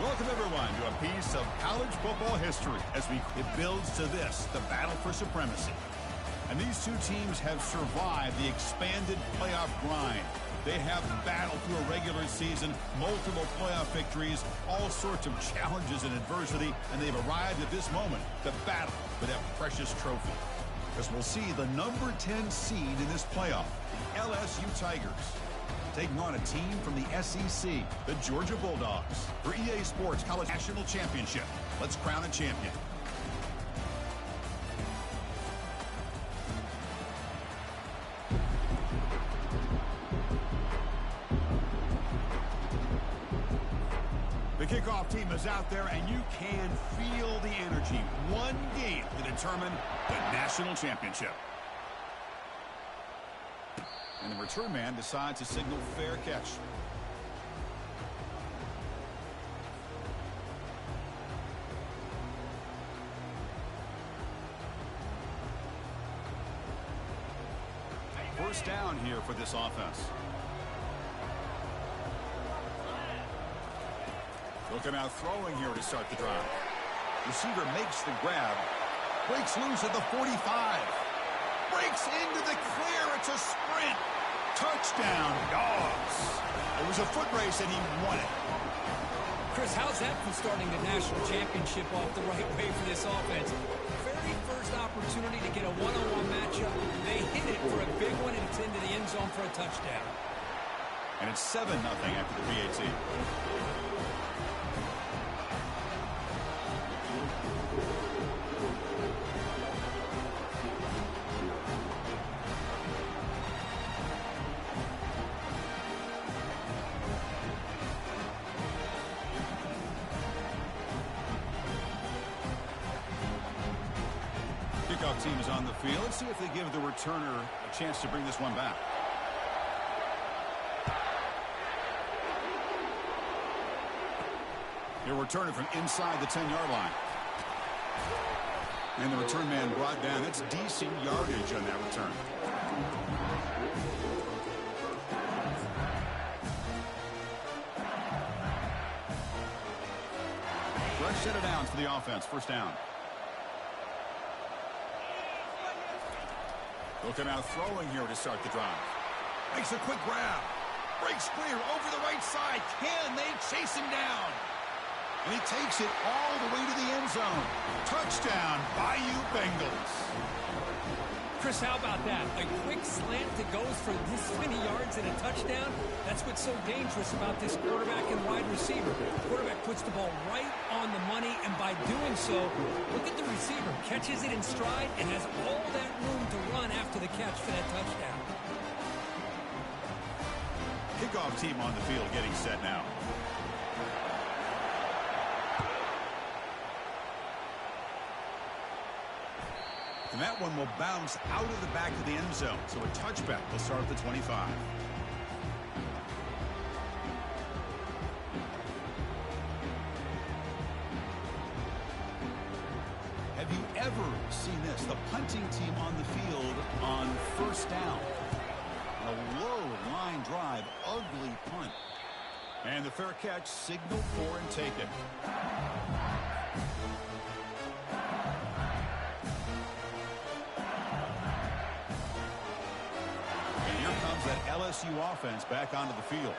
Welcome, everyone, to a piece of college football history as it builds to this, the battle for supremacy. And these two teams have survived the expanded playoff grind. They have battled through a regular season, multiple playoff victories, all sorts of challenges and adversity, and they've arrived at this moment, the battle for that precious trophy. As we'll see the number 10 seed in this playoff, the LSU Tigers, taking on a team from the SEC, the Georgia Bulldogs, for EA Sports College National Championship. Let's crown a champion. The kickoff team is out there, and you can feel the energy. One game to determine the national championship. And the return man decides to signal fair catch. First down here for this offense. Looking out throwing here to start the drive. Receiver makes the grab. Breaks loose at the 45. Breaks into the clear. It's a sprint. Touchdown, Dogs. It was a foot race, and he won it. Chris, how's that from starting the national championship off the right way for this offense? Very first opportunity to get a one-on-one matchup. They hit it for a big one, and it's into the end zone for a touchdown. And it's 7-0 after the PAT. Kickoff team is on the field. Let's see if they give the returner a chance to bring this one back. Your returner from inside the 10-yard line. And the return man brought down. That's decent yardage on that return. Fresh set of downs for the offense. First down. Looking out throwing here to start the drive. Makes a quick grab. Breaks clear over the right side. Can they chase him down? And he takes it all the way to the end zone. Touchdown, Bayou Bengals. Chris, how about that? A quick slant that goes for this many yards and a touchdown. That's what's so dangerous about this quarterback and wide receiver. The quarterback puts the ball right on the money, and by doing so, look at the receiver. Catches it in stride and has all that room to run after the catch for that touchdown. Kickoff team on the field getting set now. And that one will bounce out of the back of the end zone. So a touchback will start at the 25. Have you ever seen this? The punting team on the field on first down. A low line drive, ugly punt. And the fair catch signaled for and taken. That LSU offense back onto the field.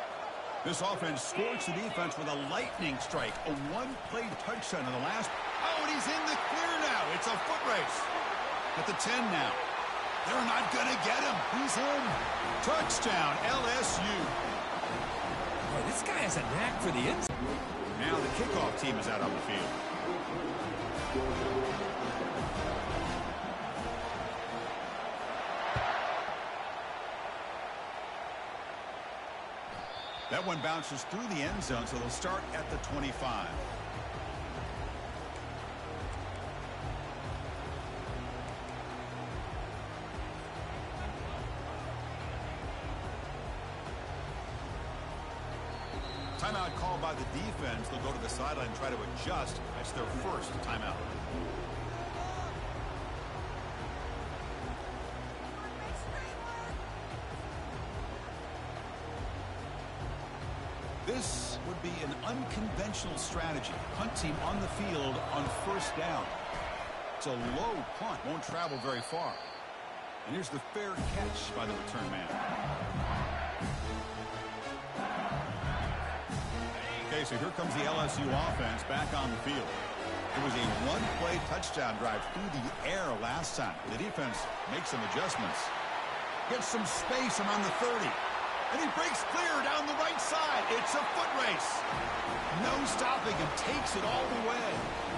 This offense scorched the defense with a lightning strike. A one-play touchdown in the last. Oh, and he's in the clear now. It's a foot race. At the 10 now. They're not going to get him. He's in. Touchdown, LSU. Boy, this guy has a knack for the end zone. Now the kickoff team is out on the field. That one bounces through the end zone, so they'll start at the 25. Timeout called by the defense. They'll go to the sideline and try to adjust. That's their first timeout. This would be an unconventional strategy. Punt team on the field on first down. It's a low punt, won't travel very far. And here's the fair catch by the return man. Okay, so here comes the LSU offense back on the field. It was a one-play touchdown drive through the air last time. The defense makes some adjustments. Gets some space around the 30. And he breaks clear down the right side. It's a foot race. No stopping him. Takes it all the way.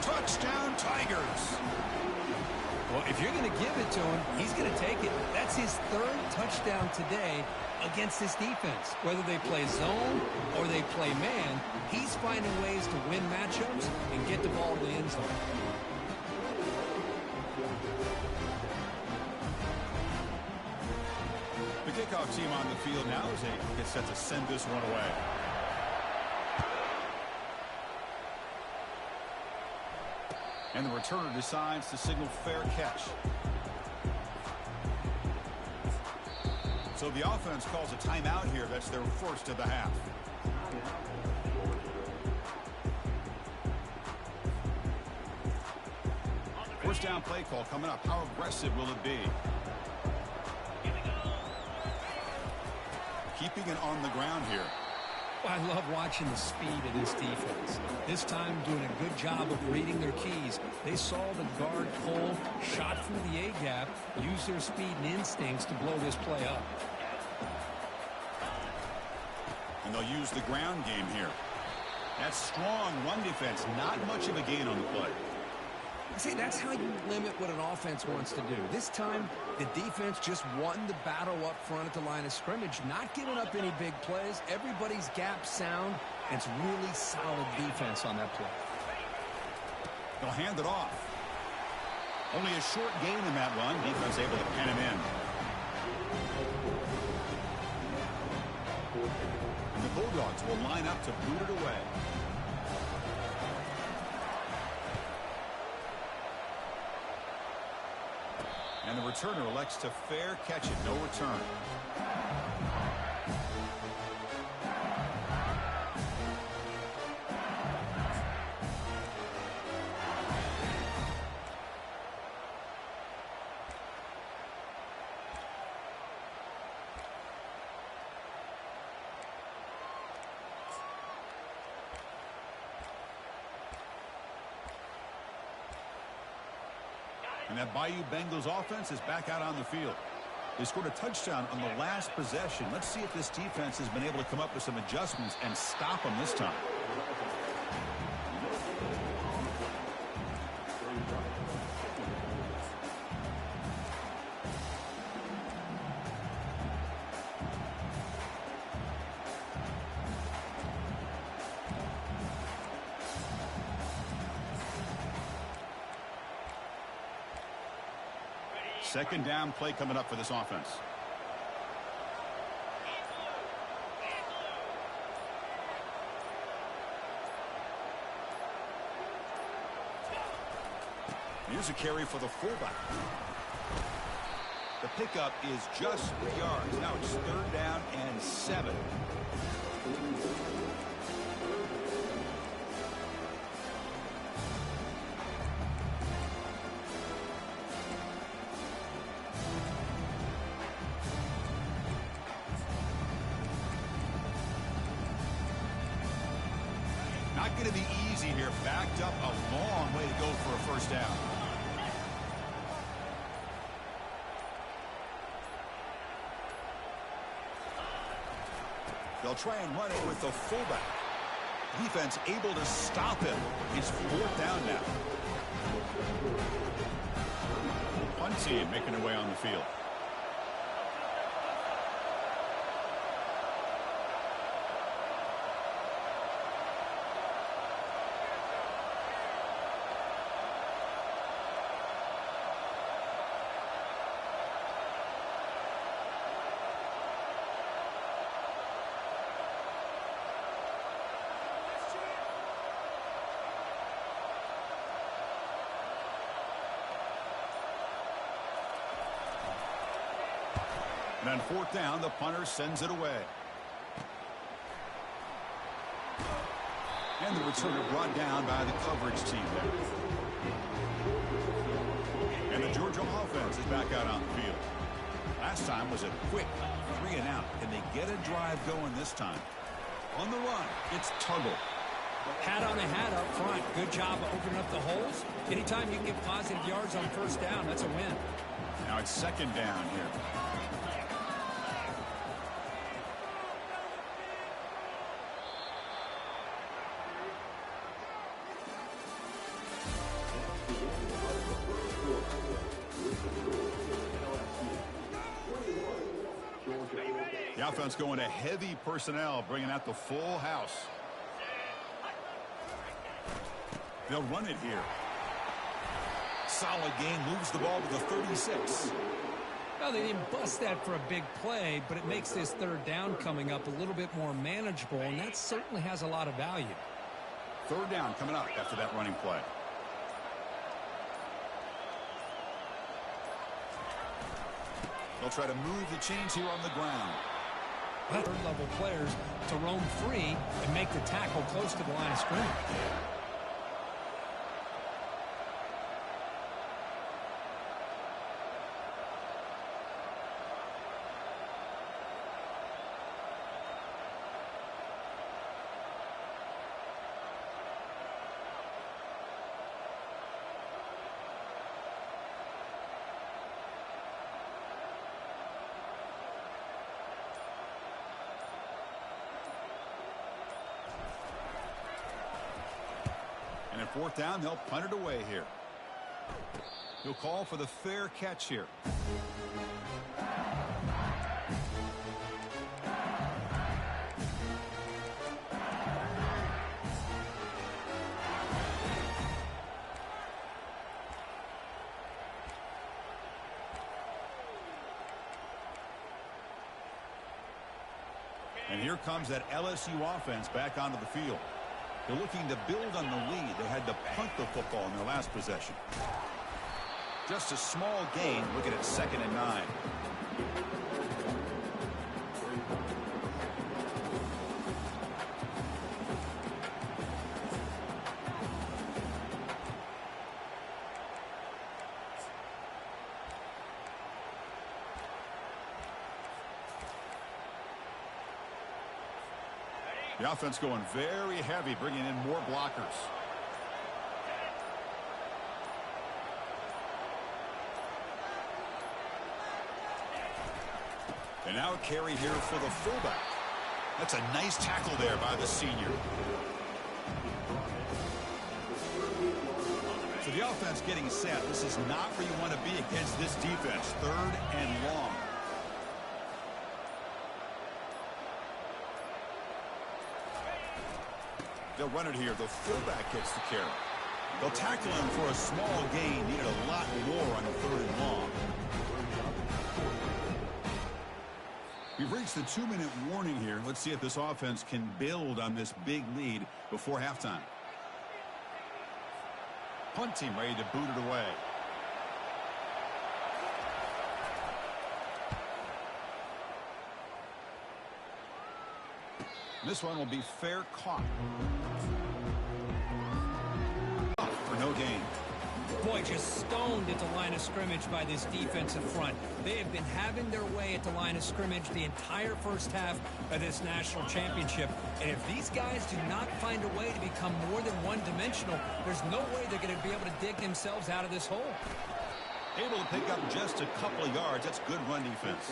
Touchdown, Tigers. Well, if you're going to give it to him, he's going to take it. That's his third touchdown today against this defense. Whether they play zone or they play man, he's finding ways to win matchups and get the ball to the end zone. The kickoff team on the field now as they get set to send this one away. And the returner decides to signal fair catch. So the offense calls a timeout here. That's their first of the half. First down play call coming up. How aggressive will it be? Keeping it on the ground here. I love watching the speed of this defense. This time doing a good job of reading their keys. They saw the guard pull, shot through the A-gap, used their speed and instincts to blow this play up. And they'll use the ground game here. That strong run defense, not much of a gain on the play. See, that's how you limit what an offense wants to do. This time, the defense just won the battle up front at the line of scrimmage, not giving up any big plays. Everybody's gap sound, and it's really solid defense on that play. They'll hand it off. Only a short gain in that run. Defense able to pen him in. And the Bulldogs will line up to boot it away. And the returner elects to fair catch it. No return. And that Bayou Bengals offense is back out on the field. They scored a touchdown on the last possession. Let's see if this defense has been able to come up with some adjustments and stop them this time. Second down play coming up for this offense. Here's a carry for the fullback. The pickup is just 3 yards. Now it's third down and 7. Not going to be easy here. Backed up a long way to go for a first down. They'll try and run it with the fullback. Defense able to stop him. It's fourth down now. Punt team making their way on the field. And on fourth down, the punter sends it away. And the returner brought down by the coverage team there. And the Georgia offense is back out on the field. Last time was a quick 3 and out. Can they get a drive going this time? On the run, it's Tuggle. Hat on a hat up front. Good job of opening up the holes. Anytime you can get positive yards on first down, that's a win. Now it's second down here. The offense going to heavy personnel, bringing out the full house. They'll run it here. Solid game, moves the ball to the 36. Well, they didn't bust that for a big play, but it makes this third down coming up a little bit more manageable, and that certainly has a lot of value. Third down coming up after that running play. They'll try to move the chains here on the ground. Third-level players to roam free and make the tackle close to the line of scrimmage. And at fourth down, they'll punt it away here. He'll call for the fair catch here. And here comes that LSU offense back onto the field. They're looking to build on the lead. They had to punt the football in their last possession. Just a small gain, looking at 2nd and 9. The offense going very heavy, bringing in more blockers. And now a carry here for the fullback. That's a nice tackle there by the senior. So the offense getting set. This is not where you want to be against this defense. 3rd and long. They'll run it here. The fullback gets the carry. They'll tackle him for a small gain. Needed a lot more on the 3rd and long. We've reached the 2-minute warning here. Let's see if this offense can build on this big lead before halftime. Punt team ready to boot it away. This one will be fair caught. For no gain. Boy, just stoned at the line of scrimmage by this defensive front. They have been having their way at the line of scrimmage the entire first half of this national championship. And if these guys do not find a way to become more than one-dimensional, there's no way they're going to be able to dig themselves out of this hole. Able to pick up just a couple of yards. That's good run defense.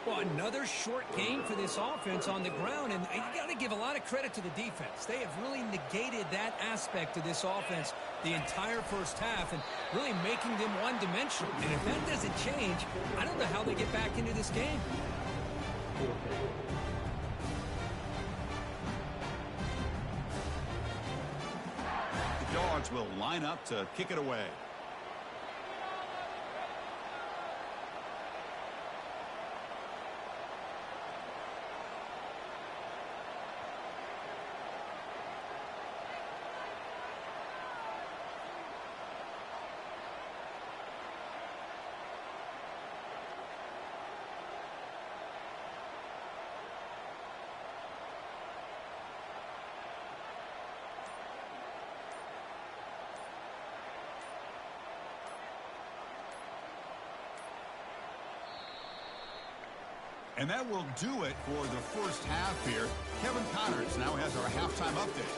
Well, another short gain for this offense on the ground, and you got to give a lot of credit to the defense. They have really negated that aspect of this offense the entire first half and really making them one-dimensional. And if that doesn't change, I don't know how they get back into this game. The Dogs will line up to kick it away. And that will do it for the first half here. Kevin Connors now has our halftime update.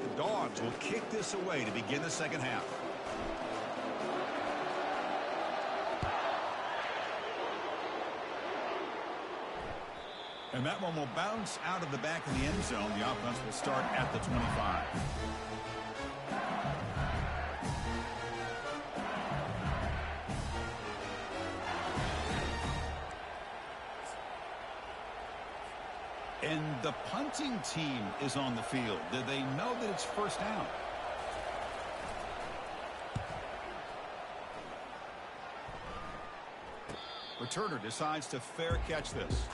The Dogs will kick this away to begin the second half. And that one will bounce out of the back of the end zone. The offense will start at the 25. And the punting team is on the field. Do they know that it's first down? Returner decides to fair catch this.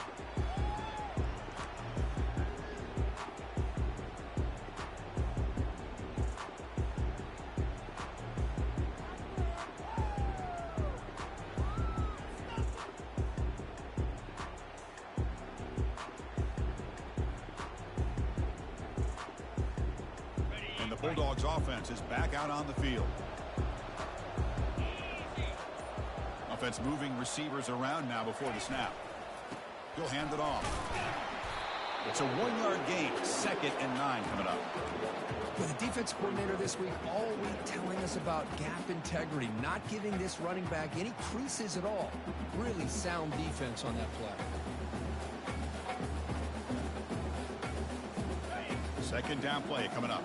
Bulldogs offense is back out on the field. Offense moving receivers around now before the snap. He'll hand it off. It's a 1-yard gain. 2nd and 9 coming up. With the defense coordinator this week all week telling us about gap integrity, not giving this running back any creases at all. Really sound defense on that play. 2nd down play coming up.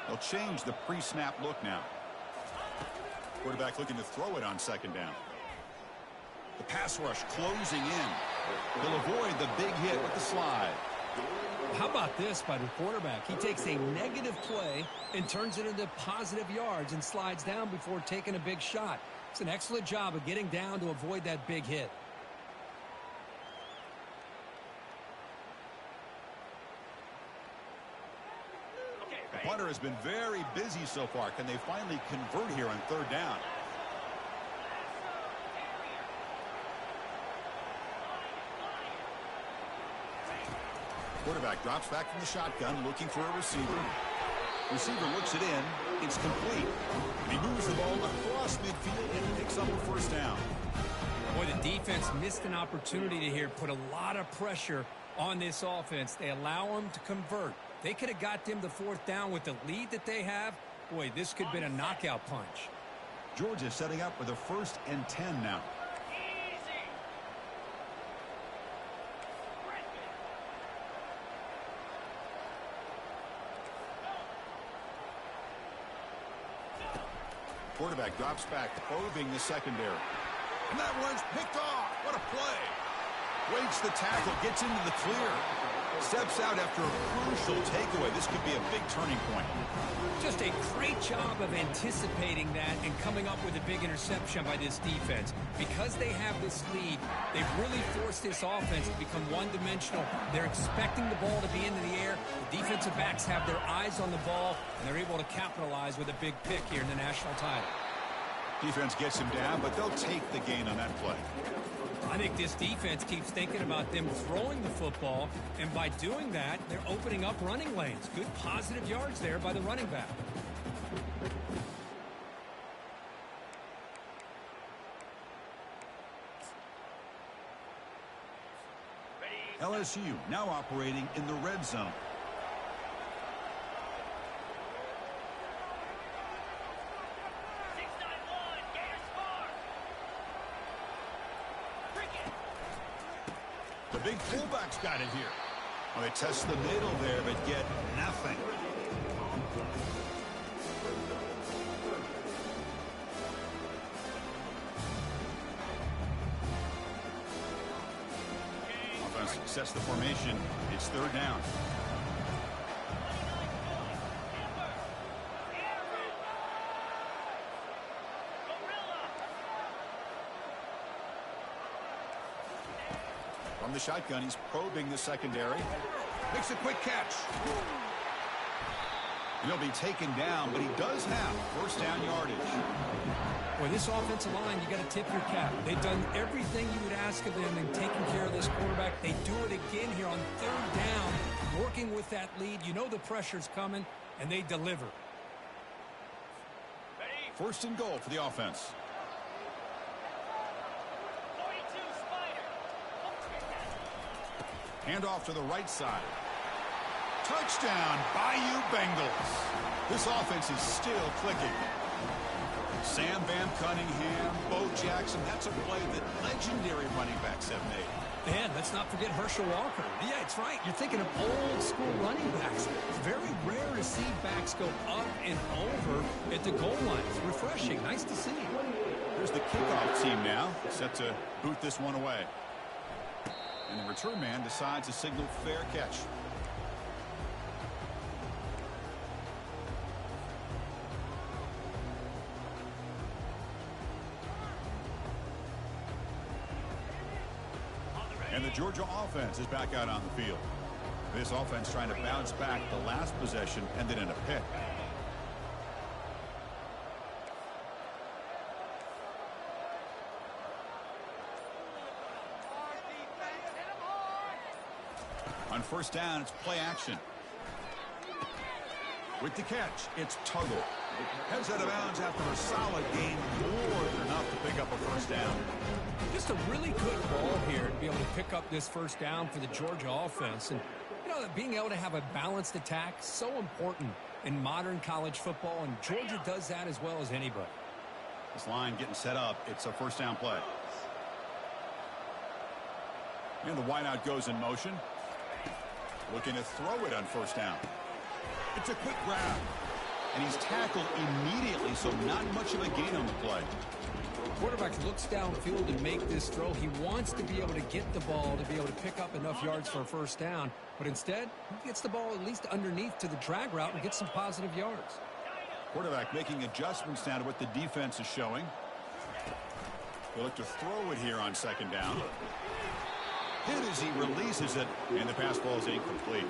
They'll change the pre-snap look now. Quarterback looking to throw it on 2nd down. The pass rush closing in. He'll avoid the big hit with the slide. How about this by the quarterback? He takes a negative play and turns it into positive yards and slides down before taking a big shot. It's an excellent job of getting down to avoid that big hit. The punter has been very busy so far. Can they finally convert here on 3rd down? Quarterback drops back from the shotgun looking for a receiver. Receiver looks it in. It's complete. He moves the ball across midfield and picks up a 1st down. Boy, the defense missed an opportunity to here put a lot of pressure on this offense. They allow them to convert. They could have got them the 4th down with the lead that they have. Boy, this could have been a knockout punch. Georgia setting up for the 1st and 10 now. Quarterback drops back, probing the secondary. And that one's picked off. What a play. Waits the tackle, gets into the clear. Steps out after a crucial takeaway. This could be a big turning point. Just a great job of anticipating that and coming up with a big interception by this defense. Because they have this lead, they've really forced this offense to become one-dimensional. They're expecting the ball to be into the air. The defensive backs have their eyes on the ball, and they're able to capitalize with a big pick here in the national title. Defense gets him down, but they'll take the gain on that play. I think this defense keeps thinking about them throwing the football, and by doing that, they're opening up running lanes. Good positive yards there by the running back. LSU now operating in the red zone. The big fullback's got it here. Well, they test the middle there, but get nothing. Offense sets the formation. It's 3rd down. From the shotgun, he's probing the secondary. Makes a quick catch. And he'll be taken down, but he does have first down yardage. Boy, this offensive line, you got to tip your cap. They've done everything you would ask of them in taking care of this quarterback. They do it again here on third down, working with that lead. You know the pressure's coming, and they deliver. First and goal for the offense. Handoff to the right side. Touchdown, Bayou Bengals. This offense is still clicking. Sam Van Cunningham, Bo Jackson. That's a play that legendary running backs have made. And let's not forget Herschel Walker. Yeah, it's right. You're thinking of old school running backs. It's very rare to see backs go up and over at the goal line. It's refreshing. Nice to see. Here's the kickoff team now, set to boot this one away. And the return man decides to signal fair catch. And the Georgia offense is back out on the field. This offense trying to bounce back. The last possession ended in a pick. On first down, it's play action. With the catch, it's Tuggle. Heads out of bounds after a solid gain, more than enough to pick up a first down. Just a really good ball here to be able to pick up this first down for the Georgia offense. And, you know, being able to have a balanced attack, so important in modern college football, and Georgia does that as well as anybody. This line getting set up. It's a first down play. And the wideout goes in motion. Looking to throw it on first down. It's a quick grab. And he's tackled immediately, so not much of a gain on the play. Quarterback looks downfield to make this throw. He wants to be able to get the ball to be able to pick up enough yards for a first down. But instead, he gets the ball at least underneath to the drag route and gets some positive yards. Quarterback making adjustments now to what the defense is showing. He'll look to throw it here on second down. Hit as he releases it, and the pass ball is incomplete.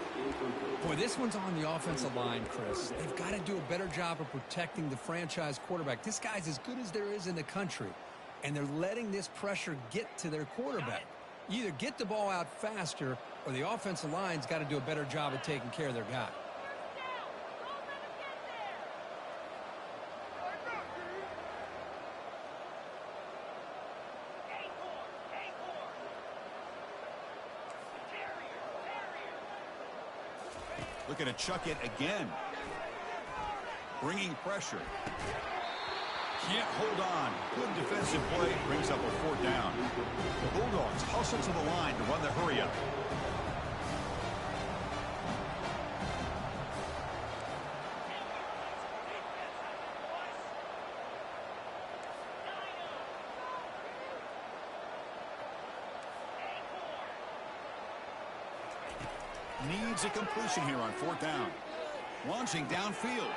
Boy, this one's on the offensive line, Chris. They've got to do a better job of protecting the franchise quarterback. This guy's as good as there is in the country, and they're letting this pressure get to their quarterback. You either get the ball out faster, or the offensive line's got to do a better job of taking care of their guy. Looking to chuck it again. Bringing pressure. Can't hold on. Good defensive play. Brings up a fourth down. The Bulldogs hustle to the line to run the hurry up. Needs a completion here on fourth down. Launching downfield.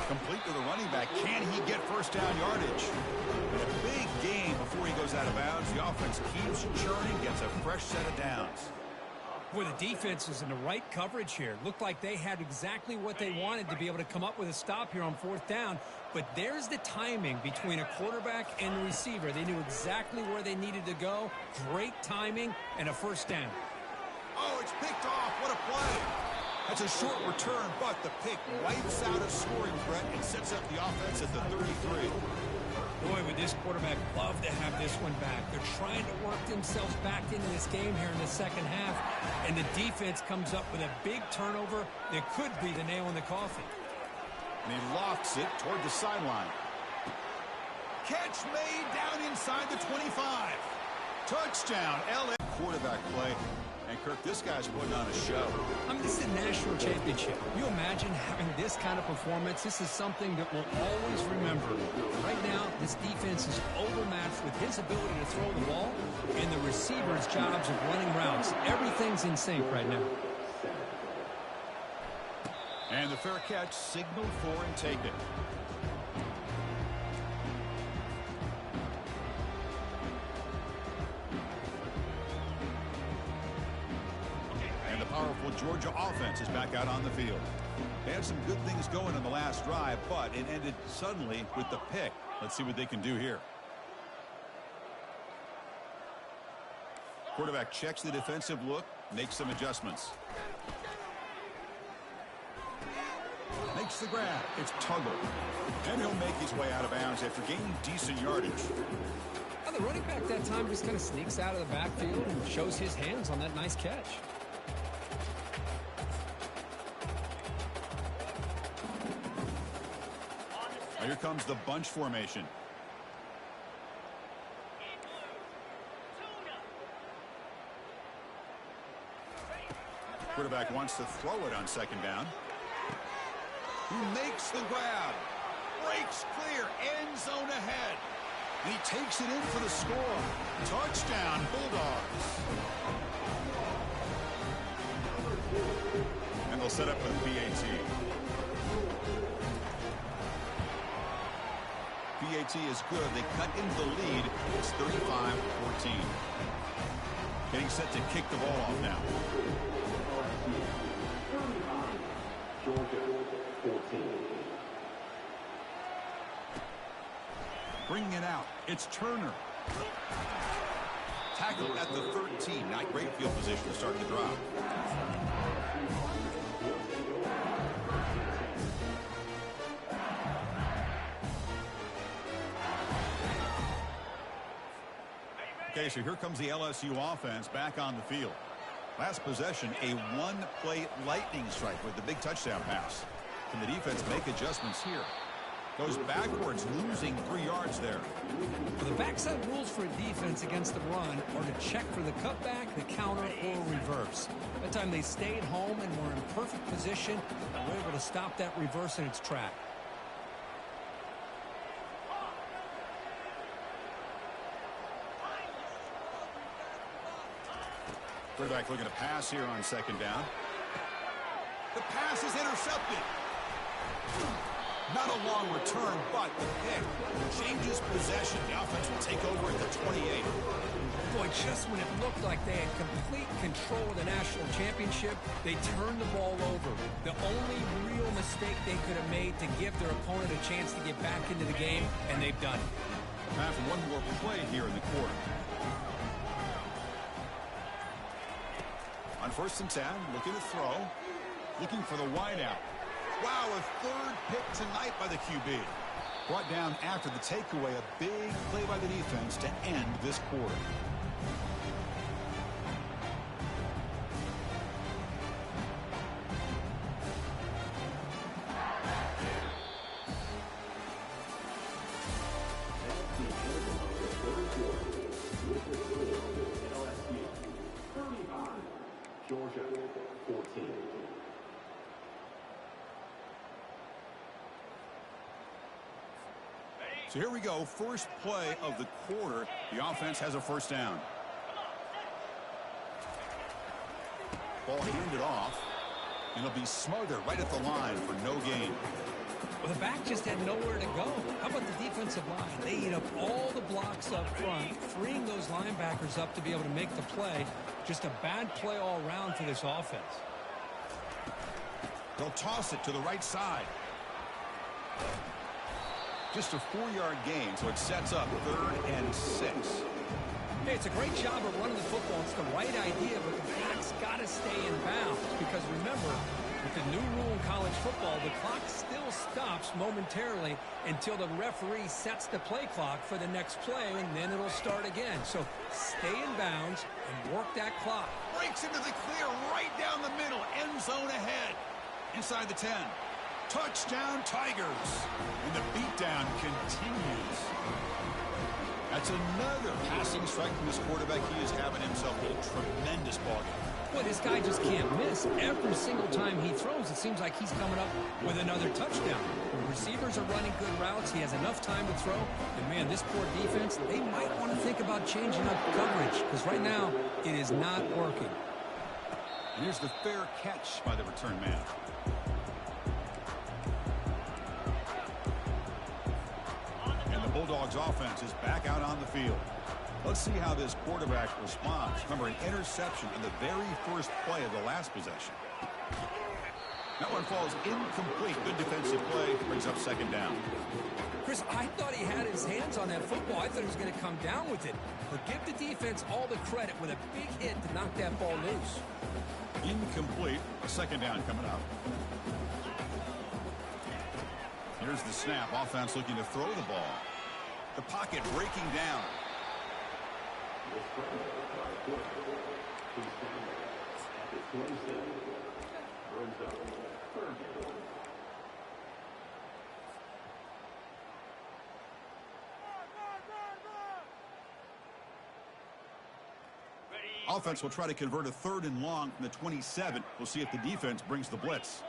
Complete to the running back. Can he get first down yardage? And a big gain before he goes out of bounds. The offense keeps churning, gets a fresh set of downs. Boy, the defense was in the right coverage here. Looked like they had exactly what they wanted to be able to come up with a stop here on fourth down. But there's the timing between a quarterback and the receiver. They knew exactly where they needed to go. Great timing and a first down. Oh, it's picked off. What a play. That's a short return, but the pick wipes out a scoring threat and sets up the offense at the 33. Boy, would this quarterback love to have this one back. They're trying to work themselves back into this game here in the second half, and the defense comes up with a big turnover that could be the nail in the coffin. And he lofts it toward the sideline. Catch made down inside the 25. Touchdown, LA. Quarterback play. And, Kirk, this guy's putting on a show. I mean, this is a national championship. You imagine having this kind of performance? This is something that we'll always remember. Right now, this defense is overmatched with his ability to throw the ball and the receivers' jobs of running routes. Everything's in sync right now. And the fair catch signaled for and taken. And the powerful Georgia offense is back out on the field. They had some good things going in the last drive, but it ended suddenly with the pick. Let's see what they can do here. Quarterback checks the defensive look, makes some adjustments. Makes the grab. It's Tuggle. And he'll make his way out of bounds after gaining decent yardage. Well, the running back that time just kind of sneaks out of the backfield and shows his hands on that nice catch. Now here comes the bunch formation. Quarterback wants to throw it on second down. He makes the grab. Breaks clear. End zone ahead. And he takes it in for the score. Touchdown, Bulldogs. And they'll set up with PAT. PAT is good. They cut into the lead. It's 35-14. Getting set to kick the ball off now. Bringing it out. It's Turner. Tackle at the 13. Not great field position to start the drive. Okay, so here comes the LSU offense back on the field. Last possession, a one-play lightning strike with the big touchdown pass. Can the defense make adjustments here? Goes backwards, losing 3 yards there. Well, the backside rules for a defense against the run are to check for the cutback, the counter, or reverse. That time they stayed home and were in perfect position and were able to stop that reverse in its track. Quarterback looking to pass here on second down. The pass is intercepted. Not a long return, but the pick changes possession. The offense will take over at the 28. Boy, just when it looked like they had complete control of the national championship, they turned the ball over. The only real mistake they could have made to give their opponent a chance to get back into the game, and they've done it. Time for one more play here in the quarter. On 1st and 10, looking to throw. Looking for the wideout. Wow, a third pick tonight by the QB. Brought down after the takeaway, a big play by the defense to end this quarter. So here we go, first play of the quarter. The offense has a first down. Ball handed off, and it'll be smothered right at the line for no gain. Well, the back just had nowhere to go. How about the defensive line? They eat up all the blocks up front, freeing those linebackers up to be able to make the play. Just a bad play all around for this offense. They'll toss it to the right side. Just a 4-yard gain, so it sets up 3rd and 6. Hey, it's a great job of running the football. It's the right idea, but the clock's got to stay in bounds. Because remember, with the new rule in college football, the clock still stops momentarily until the referee sets the play clock for the next play, and then it'll start again. So stay in bounds and work that clock. Breaks into the clear right down the middle. End zone ahead. Inside the 10. Touchdown, Tigers. And the beatdown continues. That's another passing strike from this quarterback. He is having himself a tremendous ballgame. Boy, this guy just can't miss. Every single time he throws, it seems like he's coming up with another touchdown. The receivers are running good routes. He has enough time to throw. And, man, this poor defense, they might want to think about changing up coverage because right now it is not working. And here's the fair catch by the return man. Bulldogs offense is back out on the field. Let's see how this quarterback responds. Remember, an interception in the very first play of the last possession. That one falls incomplete. Good defensive play. Brings up second down. Chris, I thought he had his hands on that football. I thought he was going to come down with it. But give the defense all the credit with a big hit to knock that ball loose. Incomplete. A second down coming up. Here's the snap. Offense looking to throw the ball. The pocket breaking down. Offense will try to convert a 3rd and long from the 27. We'll see if the defense brings the blitz.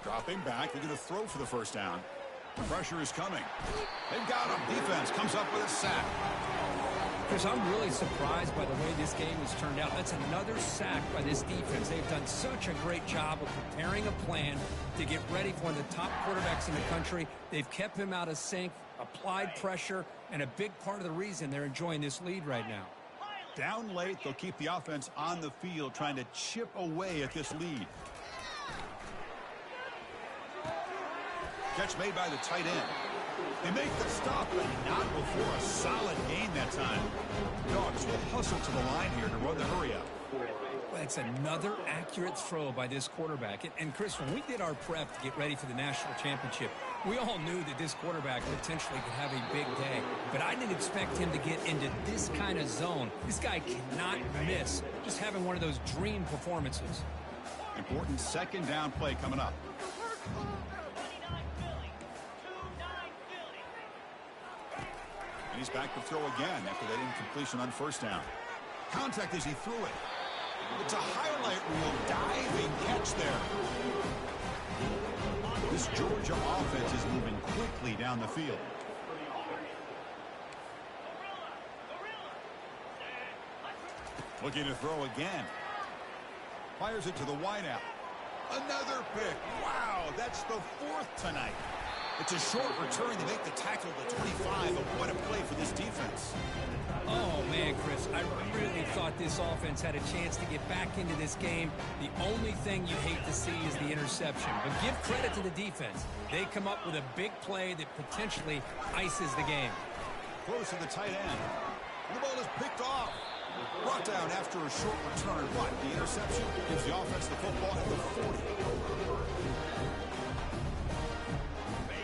Dropping back. They're going to throw for the first down. The pressure is coming. They've got him. Defense comes up with a sack. Chris, I'm really surprised by the way this game has turned out. That's another sack by this defense. They've done such a great job of preparing a plan to get ready for one of the top quarterbacks in the country. They've kept him out of sync, applied pressure, and a big part of the reason they're enjoying this lead right now. Down late, they'll keep the offense on the field trying to chip away at this lead. Catch made by the tight end. They make the stop, but not before a solid gain that time. Dogs will hustle to the line here to run the hurry up. That's another accurate throw by this quarterback. And Chris, when we did our prep to get ready for the national championship, we all knew that this quarterback potentially could have a big day. But I didn't expect him to get into this kind of zone. This guy cannot miss. Just having one of those dream performances. Important second down play coming up. And he's back to throw again after that incompletion on first down. Contact as he threw it. It's a highlight reel diving catch there. This Georgia offense is moving quickly down the field. Looking to throw again. Fires it to the wideout. Another pick. Wow, that's the 4th tonight. It's a short return to make the tackle to 25, but what a play for this defense. Oh, man, Chris, I really thought this offense had a chance to get back into this game. The only thing you hate to see is the interception. But give credit to the defense. They come up with a big play that potentially ices the game. Close to the tight end. The ball is picked off. Brought down after a short return. What? The interception gives the offense the football at the 40.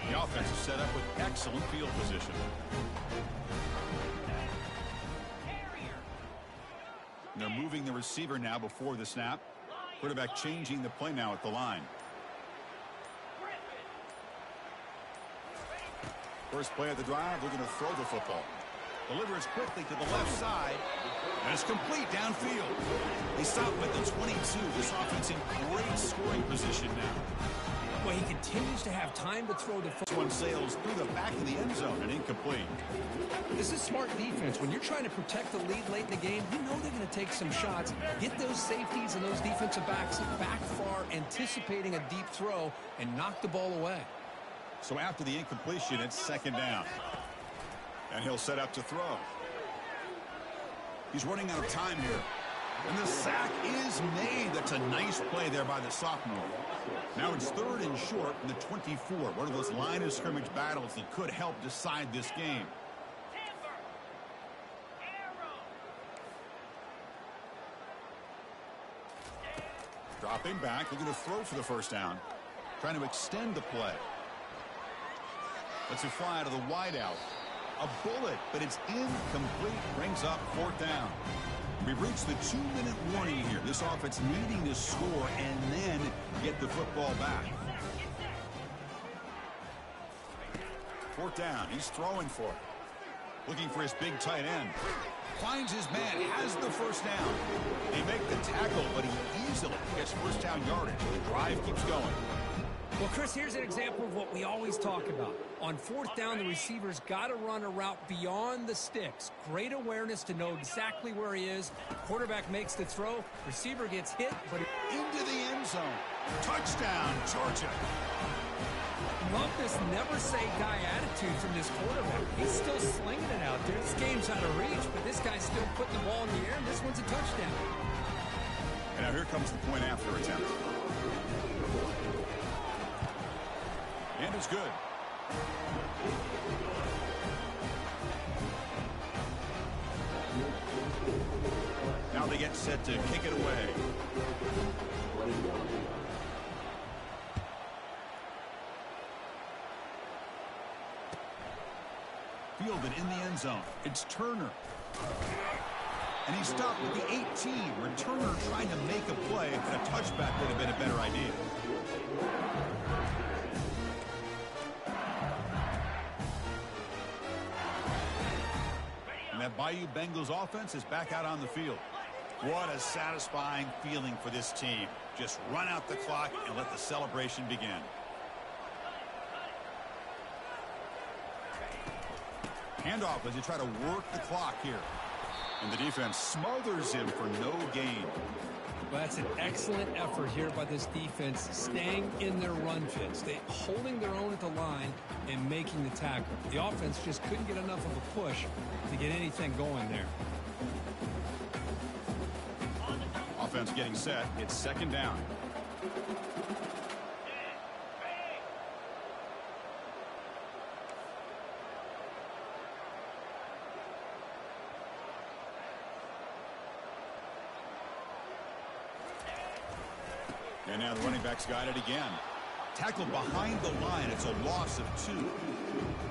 The offense is set up with excellent field position. And they're moving the receiver now before the snap. Quarterback changing the play now at the line. First play of the drive, they're going to throw the football. Delivers quickly to the left side. And it's complete downfield. They stop with the 22. This offense in great scoring position now. Well, he continues to have time to throw the football. One sails through the back of the end zone and incomplete. This is smart defense. When you're trying to protect the lead late in the game, you know they're going to take some shots. Get those safeties and those defensive backs back far, anticipating a deep throw, and knock the ball away. So after the incompletion, it's second down. And he'll set up to throw. He's running out of time here. And the sack is made. That's a nice play there by the sophomore. Now it's 3rd and short from the 24. One of those line of scrimmage battles that could help decide this game. Dropping back. They're going to throw for the first down. Trying to extend the play. Let's it fly to the wideout. A bullet, but it's incomplete. Brings up 4th down. We've reached the 2-minute warning here. This offense needing to score and then get the football back. 4th down. He's throwing for it. Looking for his big tight end. Finds his man. Has the first down. They make the tackle, but he easily gets first down yardage. The drive keeps going. Well, Chris, here's an example of what we always talk about. On 4th down, the receiver's got to run a route beyond the sticks. Great awareness to know exactly where he is. Quarterback makes the throw. Receiver gets hit, but into the end zone. Touchdown, Georgia. Love this never-say-die attitude from this quarterback. He's still slinging it out there. This game's out of reach, but this guy's still putting the ball in the air, and this one's a touchdown. And now here comes the point after attempt. And it's good. Now they get set to kick it away. Fielded in the end zone. It's Turner. And he stopped with the 18. Returner trying to make a play, and a touchback would have been a better idea. And that Bayou Bengals offense is back out on the field. What a satisfying feeling for this team. Just run out the clock and let the celebration begin. Handoff as you try to work the clock here. And the defense smothers him for no gain. Well, that's an excellent effort here by this defense, staying in their run fits. They holding their own at the line and making the tackle. The offense just couldn't get enough of a push to get anything going there. Offense getting set. It's second down. And now the running back's got it again. Tackled behind the line. It's a loss of 2.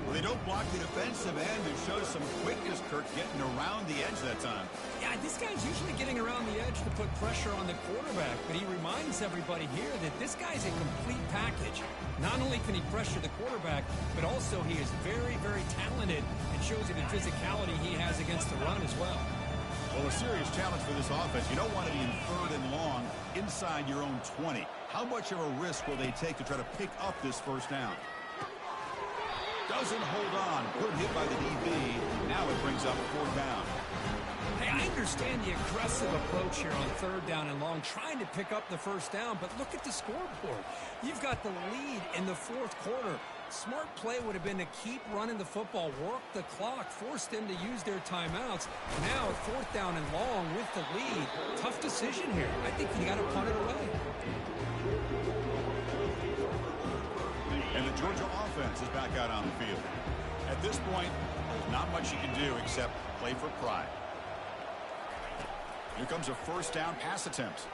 Well, they don't block the defensive end. It shows some quickness, Kirk, getting around the edge that time. Yeah, this guy's usually getting around the edge to put pressure on the quarterback, but he reminds everybody here that this guy's a complete package. Not only can he pressure the quarterback, but also he is very, very talented and shows you the physicality he has against the run as well. Well, a serious challenge for this offense. You don't want to be in third and long inside your own 20. How much of a risk will they take to try to pick up this first down? Doesn't hold on. Good hit by the DB. Now it brings up fourth down. Hey, I understand the aggressive approach here on third down and long, trying to pick up the first down, but look at the scoreboard. You've got the lead in the fourth quarter. Smart play would have been to keep running the football, work the clock, force them to use their timeouts. Now, fourth down and long with the lead. Tough decision here. I think you got to punt it away. And the Georgia offense is back out on the field. At this point, there's not much you can do except play for pride. Here comes a first down pass attempt.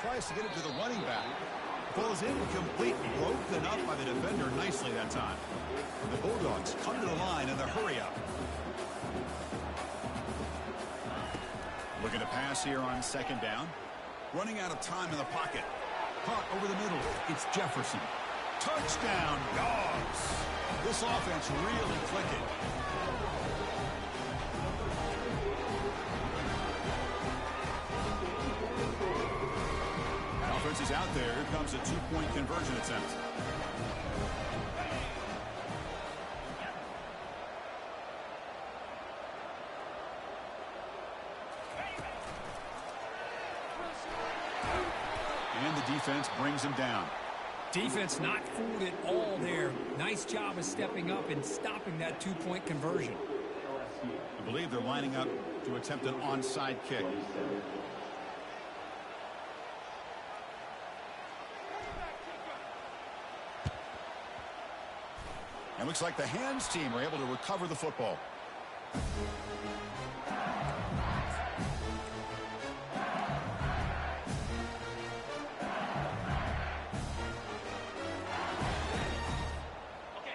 Tries to get it to the running back. Falls incomplete, broken up by the defender nicely that time. The Bulldogs come to the line in the hurry up. Looking to pass here on second down. Running out of time in the pocket. Caught over the middle. It's Jefferson. Touchdown, Dogs. This offense really clicking. Offense is out there. Here comes a two-point conversion attempt. And the defense brings him down. Defense not fooled at all there. Nice job of stepping up and stopping that two-point conversion. I believe they're lining up to attempt an onside kick. And looks like the hands team are able to recover the football.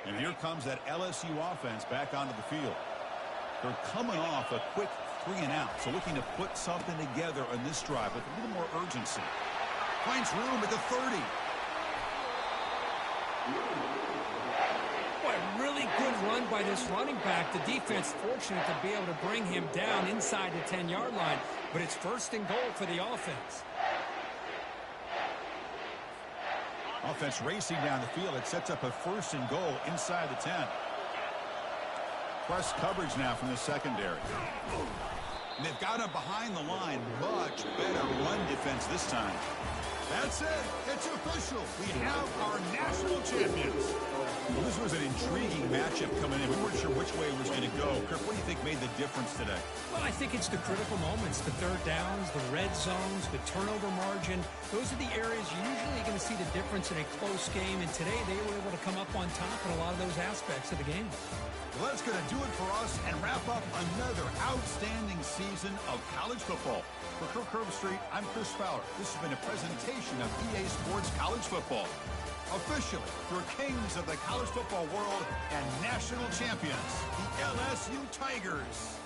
And here comes that LSU offense back onto the field. They're coming off a quick 3-and-out, so looking to put something together on this drive with a little more urgency. Finds room at the 30. Really good run by this running back. The defense fortunate to be able to bring him down inside the 10-yard line, but it's first and goal for the offense. Offense racing down the field. It sets up a first and goal inside the 10. Press coverage now from the secondary. And they've got him behind the line. Much better run defense this time. That's it. It's official. We have our national champions. Well, this was an intriguing matchup coming in. We weren't sure which way it was going to go. Kirk, what do you think made the difference today? Well, I think it's the critical moments, the third downs, the red zones, the turnover margin. Those are the areas you're usually going to see the difference in a close game. And today they were able to come up on top in a lot of those aspects of the game. Well, that's going to do it for us and wrap up another outstanding season of college football. For Kirk Herbstreit, I'm Chris Fowler. This has been a presentation of EA Sports College Football. Officially, your kings of the college football world and national champions, the LSU Tigers.